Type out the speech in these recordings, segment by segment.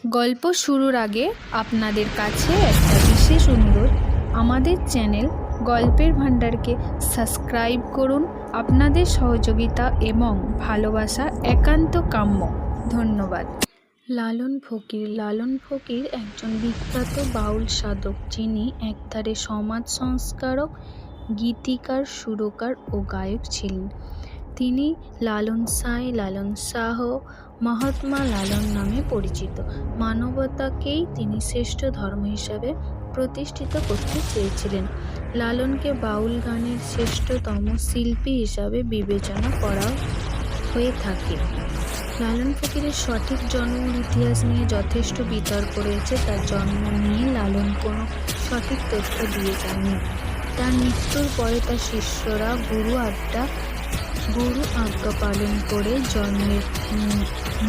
গল্প শুরুর আগে আপনাদের কাছে একটা বিশেষ অনুরোধ, আমাদের চ্যানেল গল্পের ভাণ্ডারকে সাবস্ক্রাইব করুন। আপনাদের সহযোগিতা এবং ভালোবাসা একান্ত কাম্য। ধন্যবাদ। লালন ফকির একজন বিখ্যাত বাউল সাধক, যিনি একধারে সমাজ সংস্কারক, গীতিকার, সুরকার ও গায়ক ছিলেন। তিনি লালন সাঁই, লালন শাহ, মহাত্মা লালন নামে পরিচিত। মানবতাকেই তিনি শ্রেষ্ঠ ধর্ম হিসাবে প্রতিষ্ঠিত করতে চেয়েছিলেন। লালনকে বাউল গানের শ্রেষ্ঠতম শিল্পী হিসাবে বিবেচনা করা হয়ে থাকে। লালন ফকিরের সঠিক জন্ম ইতিহাস নিয়ে যথেষ্ট বিতর্ক রয়েছে। তার জন্ম নিয়ে লালন কোনো সঠিক তথ্য দিয়ে যাননি। তার মৃত্যুর পরে তার শিষ্যরা গুরু আজ্ঞা পালন করে জন্মের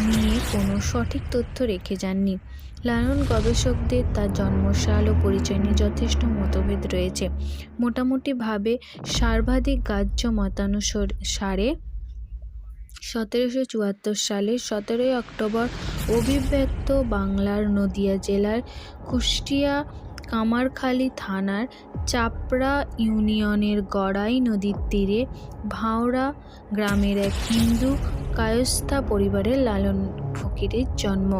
নিয়ে কোনো সঠিক তথ্য রেখে যাননি। লালন গবেষকদের তার জন্মসাল ও পরিচয় নিয়ে যথেষ্ট মতভেদ রয়েছে। মোটামুটিভাবে সর্বাধিক গ্রাহ্য মতানুসারে 1774 সালের 17 অক্টোবর অবিভক্ত বাংলার নদিয়া জেলার কুষ্টিয়া কামারখালী থানার চাপড়া ইউনিয়নের গড়াই নদীর তীরে ভাওড়া গ্রামের এক হিন্দু কায়স্থা পরিবারে লালন ফকিরের জন্ম।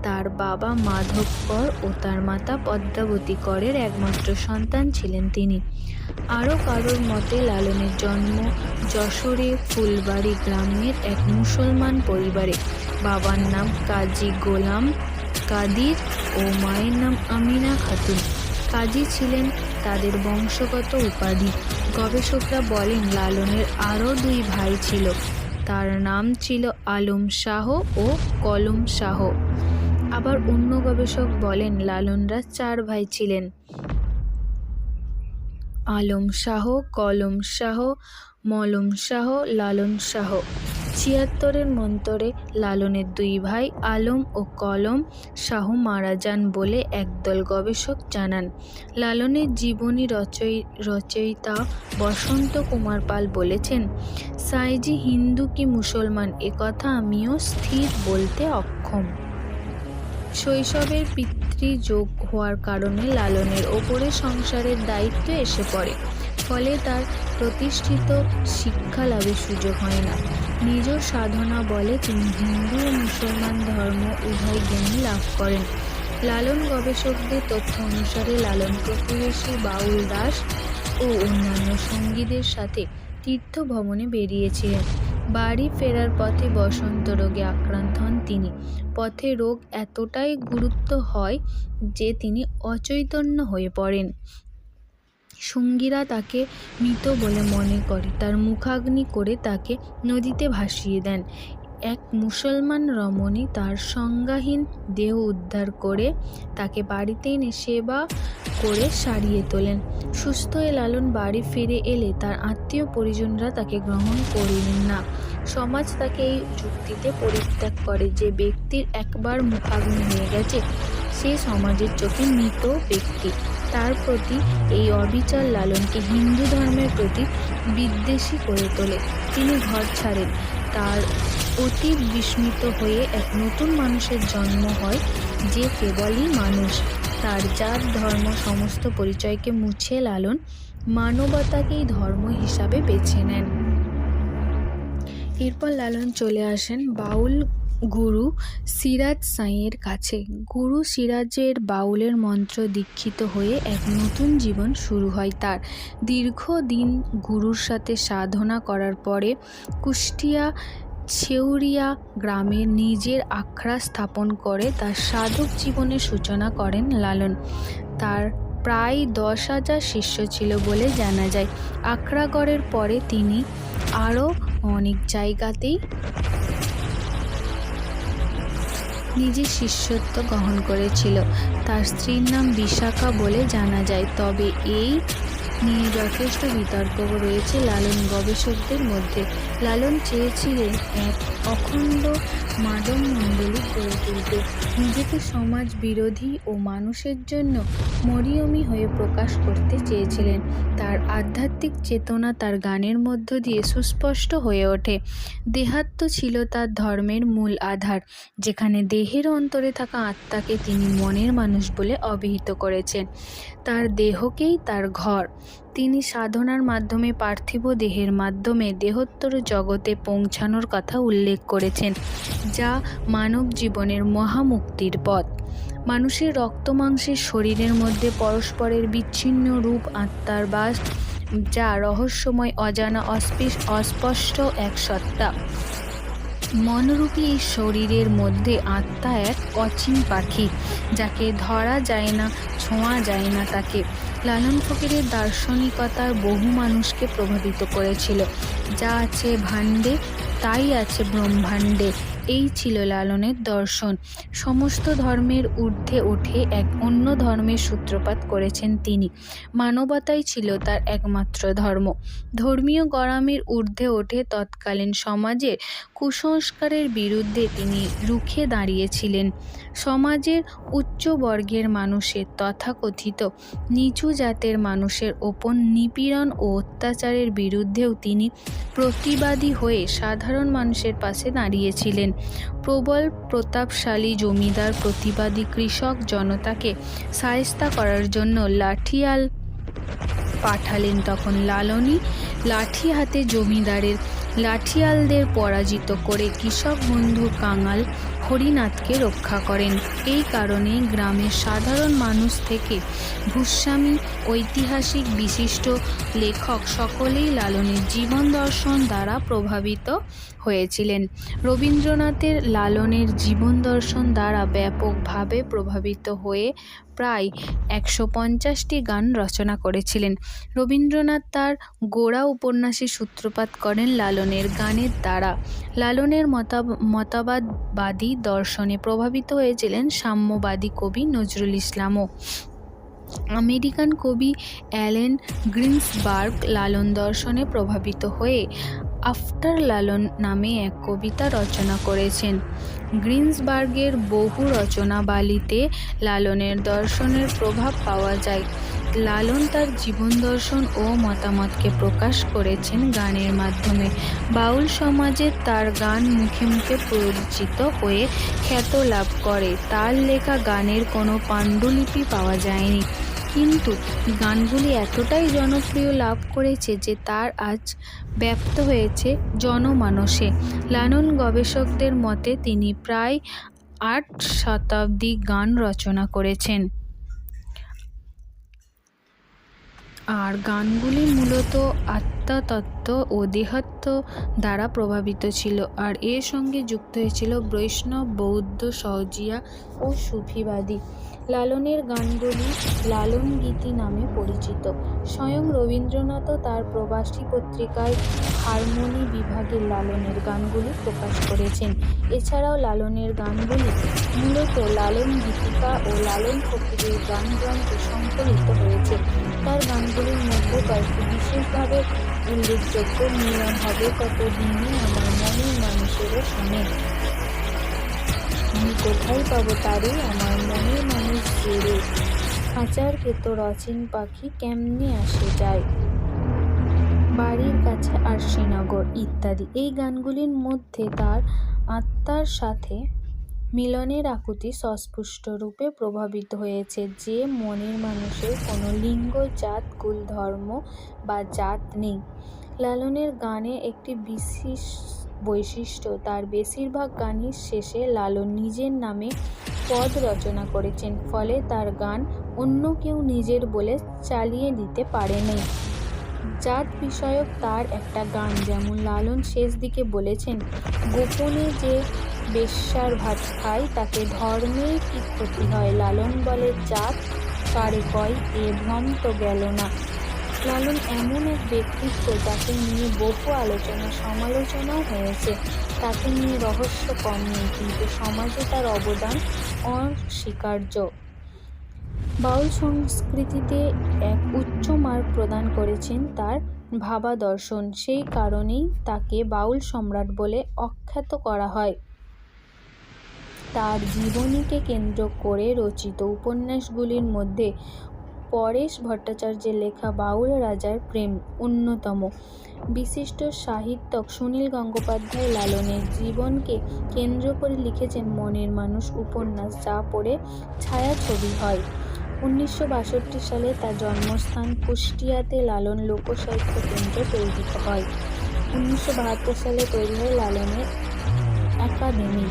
তার বাবা মাধব কর ও তার মাতা পদ্মাবতী করের একমাত্র সন্তান ছিলেন তিনি। আরও কারোর মতে লালনের জন্ম যশোরে ফুলবাড়ি গ্রামের এক মুসলমান পরিবারে। বাবার নাম কাজী গোলাম কাদির ও মায়ের নাম আমিনা খাতুন। কাজী ছিলেন তাদের বংশগত উপাধি। গবেষকরা বলেন লালনের আরও 2 ভাই ছিল। তার নাম ছিল আলম শাহ ও কলম শাহ। আবার অন্য গবেষক বলেন লালনরা 4 ভাই ছিলেন: আলম শাহ, কলম শাহ, মলম শাহ, লালন শাহ। 76-এর মন্তরে লালনের 2 ভাই আলম ও কলম শাহ মারা যান বলে একদল গবেষক জানান। লালনের জীবনী রচয়িতা বসন্ত কুমার পাল বলেছেন, সাঁইজি হিন্দু কি মুসলমান একথা আমিও স্থির বলতে অক্ষম। শৈশবের পিতৃযোগ হওয়ার কারণে লালনের ওপরে সংসারের দায়িত্ব এসে পড়ে। ফলে তার প্রতিষ্ঠিত শিক্ষা লাভের সুযোগ হয় না। নিজ সাধনা বলে তিনি হিন্দু ও মুসলমান ধর্ম উভয় জ্ঞানই লাভ করেন। লালন গবেষকদের তথ্য অনুসারে লালন প্রতিবেশী বাউল দাস ও অন্যান্য সঙ্গীদের সাথে তীর্থ ভ্রমণে বেরিয়েছিলেন। বাড়ি ফেরার পথে বসন্ত রোগে আক্রান্ত হন তিনি। পথে রোগ এতটাই গুরুতর হয় যে তিনি অচৈতন্য হয়ে পড়েন। সঙ্গীরা তাকে মৃত বলে মনে করে তার মুখাগ্নি করে তাকে নদীতে ভাসিয়ে দেন। এক মুসলমান রমণী তার সংজ্ঞাহীন দেহ উদ্ধার করে তাকে বাড়িতে এনে সেবা করে সারিয়ে তোলেন। সুস্থ হয়ে লালন বাড়ি ফিরে এলে তার আত্মীয় পরিজনরা তাকে গ্রহণ করলেন না। সমাজ তাকে এই যুক্তিতে পরিত্যাগ করে যে ব্যক্তির একবার মুখাগ্নি হয়ে গেছে সে সমাজের চোখে মৃত ব্যক্তি। তার প্রতি এই অবিচার লালনকে হিন্দু ধর্মের প্রতি বিদ্বেষী করে তোলে। তিনি ঘর ছাড়েন। তার অতি বিস্মিত হয়ে এক নতুন মানুষের জন্ম হয় যে কেবলই মানুষ। তার জাত ধর্ম সমস্ত পরিচয়কে মুছে লালন মানবতাকেই ধর্ম হিসাবে বেছে নেন। এরপর লালন চলে আসেন বাউল গুরু সিরাজ সাঁইয়ের কাছে। গুরু সিরাজের বাউলের মন্ত্র দীক্ষিত হয়ে এক নতুন জীবন শুরু হয় তার। দীর্ঘদিন গুরুর সাথে সাধনা করার পরে কুষ্টিয়া ছেউরিয়া গ্রামে নিজের আখড়া স্থাপন করে তার সাধক জীবনের সূচনা করেন লালন। তার প্রায় 10,000 শিষ্য ছিল বলে জানা যায়। আখড়া গড়ের পরে তিনি আরও অনেক জায়গাতেই নিজের শিষ্যত্ব গ্রহণ করেছিল। তার স্ত্রীর নাম বিশাখা বলে জানা যায়। তবে এই নিয়ে যথেষ্ট বিতর্ক রয়েছে লালন গবেষকদের মধ্যে। লালন চেয়েছিলেন এক অখণ্ড মাদক মণ্ডলী গড়ে তুলতে। নিজেকে সমাজ বিরোধী ও মানুষের জন্য মরিয়মী হয়ে প্রকাশ করতে চেয়েছিলেন। তার আধ্যাত্মিক চেতনা তার গানের মধ্য দিয়ে সুস্পষ্ট হয়ে ওঠে। দেহাত্ম ছিল তার ধর্মের মূল আধার, যেখানে দেহের অন্তরে থাকা আত্মাকে তিনি মনের মানুষ বলে অভিহিত করেছেন। তার দেহকেই তার ঘর। তিনি সাধনার মাধ্যমে পার্থিব দেহের মাধ্যমে দেহোত্তর জগতে পৌঁছানোর কথা উল্লেখ করেছেন, যা মানব জীবনের মহামুক্তির পথ। মানুষের রক্তমাংসের শরীরের মধ্যে পরস্পরের বিচ্ছিন্ন রূপ আত্মার বাস, যা রহস্যময়, অজানা, অস্পষ্ট এক সত্তা। মনরূপী এই শরীরের মধ্যে আত্মা এক অচিন পাখি, যাকে ধরা যায় না, ছোঁয়া যায় না। তাকে লালন ফকিরের দার্শনিকতার বহু মানুষকে প্রভাবিত করেছিল। যা আছে ভাণ্ডে তাই আছে ব্রহ্মাণ্ডে, এই ছিল লালনের দর্শন। সমস্ত ধর্মের ঊর্ধ্বে উঠে এক অন্য ধর্মের সূত্রপাত করেছেন তিনি। মানবতাই ছিল তার একমাত্র ধর্ম। ধর্মীয় গরমির ঊর্ধ্বে ওঠে তৎকালীন সমাজের কুসংস্কারের বিরুদ্ধে তিনি রুখে দাঁড়িয়েছিলেন। সমাজের উচ্চ বর্গের মানুষের, তথাকথিত নিচু জাতের মানুষের ওপর নিপীড়ন ও অত্যাচারের বিরুদ্ধেও তিনি প্রতিবাদী হয়ে সাধারণ মানুষের পাশে দাঁড়িয়েছিলেন। প্রবল প্রতাপশালী জমিদার প্রতিবাদী কৃষক জনতাকে শায়েস্তা করার জন্য লাঠিয়াল পাঠালেন। তখন লালনই লাঠি হাতে জমিদারের লাঠিয়ালদের পরাজিত করে কৃষক বন্ধু কাঙাল হরিনাথকে রক্ষা করেন। এই কারণে গ্রামের সাধারণ মানুষ থেকে ভূস্বামী, ঐতিহাসিক, বিশিষ্ট লেখক সকলেই লালনের জীবন দর্শন দ্বারা প্রভাবিত হয়েছিলেন। রবীন্দ্রনাথের লালনের জীবন দর্শন দ্বারা ব্যাপকভাবে প্রভাবিত হয়ে প্রায় ১৫০টি গান রচনা করেছিলেন। রবীন্দ্রনাথ তার গোড়া উপন্যাসে সূত্রপাত করেন লালনের গানের দ্বারা। লালনের মতবাদবাদী দর্শনে প্রভাবিত হয়েছিলেন সাম্যবাদী কবি নজরুল ইসলামও। আমেরিকান কবি অ্যালেন গ্রিন্সবার্গ লালন দর্শনে প্রভাবিত হয়ে আফটার লালন নামে এক কবিতা রচনা করেছেন। গ্রিন্সবার্গের বহু রচনাবলীতে লালনের দর্শনের প্রভাব পাওয়া যায়। লালন তার জীবন দর্শন ও মতামতকে প্রকাশ করেছেন গানের মাধ্যমে। বাউল সমাজে তার গান মুখে মুখে পরিচিত হয়ে খ্যাত লাভ করে। তার লেখা গানের কোনো পাণ্ডুলিপি পাওয়া যায়নি, কিন্তু গানগুলি এতটাই জনপ্রিয় লাভ করেছে যে তার আজ ব্যাপ্ত হয়েছে জনমানসে। লালন গবেষকদের মতে তিনি প্রায় ৮ শতাব্দী গান রচনা করেছেন। আর গানগুলি মূলত আত্মতত্ত্ব ও দেহাত্ম দ্বারা প্রভাবিত ছিল, আর এর সঙ্গে যুক্ত হয়েছিল বৈষ্ণব, বৌদ্ধ, সহজিয়া ও সুফিবাদী। লালনের গানগুলি লালন গীতি নামে পরিচিত। স্বয়ং রবীন্দ্রনাথও তার প্রবাসী পত্রিকায় হারমোনি বিভাগে লালনের গানগুলি প্রকাশ করেছেন। এছাড়াও লালনের গানগুলি মূলত লালন গীতিকা ও লালন ফকিরের গান গ্রন্থে সংকলিত হয়েছে। তার গানগুলির মধ্যে কয়েকটি বিশেষভাবে উল্লেখযোগ্য: মিলন হবে কত দিনে আমার মনের মানুষেরও শোনে, আমি কোথায় পাবো তারে আমার মনের মানুষ জেরে, খাঁচার ভেতর অচিন পাখি কেমনে আসে যায়, বাড়ির কাছে আর শ্রীনগর ইত্যাদি। এই গানগুলির মধ্যে তার আত্মার সাথে মিলনের আকুতি সুস্পষ্ট রূপে প্রভাবিত হয়েছে, যে মনের মানুষের কোনো লিঙ্গ, জাত, কুল, ধর্ম বা জাত নেই। লালনের গানে একটি বিশেষ বৈশিষ্ট্য, তার বেশিরভাগ গানের শেষে লালন নিজের নামে পদ রচনা করেছেন, ফলে তার গান অন্য কেউ নিজের বলে চালিয়ে দিতে পারেনি। জাত বিষয়ক তার একটা গান, যেমন লালন শেষ দিকে বলেছেন, গোপনে যে বেশ্যার ভাত খায় তাকে ধর্মের কি ক্ষতি হয়, লালন বলে জাত কারে কয় এ ভ্রম তো গেল না। লালন এমন এক ব্যক্তিত্ব যাকে নিয়ে বহু আলোচনা সমালোচনাও হয়েছে। তাকে নিয়ে রহস্য কম নেই, কিন্তু সমাজে তার অবদান অস্বীকার্য। বাউল সংস্কৃতিতে এক উচ্চ মার্গ প্রদান করেছেন তার ভাবাদর্শন। সেই কারণেই তাকে বাউল সম্রাট বলে আখ্যাত করা হয়। তার জীবনীকে কেন্দ্র করে রচিত উপন্যাসগুলির মধ্যে পরেশ ভট্টাচার্যের লেখা বাউল রাজার প্রেম অন্যতম। বিশিষ্ট সাহিত্যিক সুনীল গঙ্গোপাধ্যায় লালনের জীবনকে কেন্দ্র করে লিখেছেন মনের মানুষ উপন্যাস, যা পড়ে ছায়াছবি হয়। 1962 সালে তার জন্মস্থান কুষ্টিয়াতে লালন লোকসাহিত্য কেন্দ্র তৈরি হয়। 1972 সালে তৈরি হয় লালনের একাডেমি।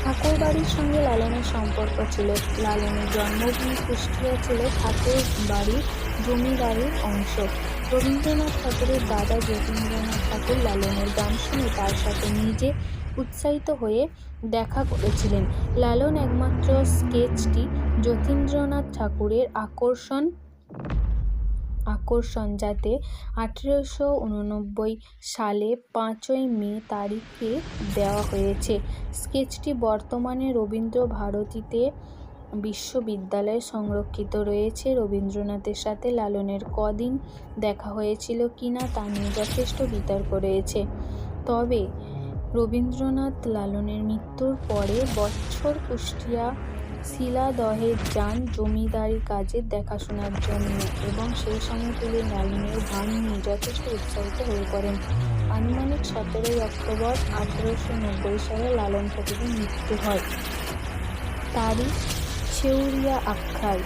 ঠাকুরবাড়ির সঙ্গে লালনের সম্পর্ক ছিল। লালনের জন্মভূমি কুষ্টিয়া ছিল ঠাকুরবাড়ির জমিদারির অংশ। রবীন্দ্রনাথ ঠাকুরের দাদা যতীন্দ্রনাথ ঠাকুর লালনের গান শুনে তার সাথে নিজে উৎসাহিত হয়ে দেখা করেছিলেন। লালন একমাত্র স্কেচটি যতীন্দ্রনাথ ঠাকুরের আকর্ষণ, যাতে 1889 সালে 5ই মে তারিখে দেওয়া হয়েছে। স্কেচটি বর্তমানে রবীন্দ্র ভারতীতে বিশ্ববিদ্যালয়ে সংরক্ষিত রয়েছে। রবীন্দ্রনাথের সাথে লালনের কদিন দেখা হয়েছিল কিনা তা নিয়ে যথেষ্ট বিতর্ক রয়েছে। তবে রবীন্দ্রনাথ লালনের মৃত্যুর পরের বছর কুষ্টিয়া শিলাদহে যান জমিদারি কাজের দেখাশোনার জন্য এবং সেই সময় তিনি লালনের গান নিয়ে যথেষ্ট উৎসাহিত হয়ে পড়েন। আনুমানিক 17ই অক্টোবর 1890 সালে লালন ঠাকুরের মৃত্যু হয়। তারিখ ছেউরিয়া আখ্যায়।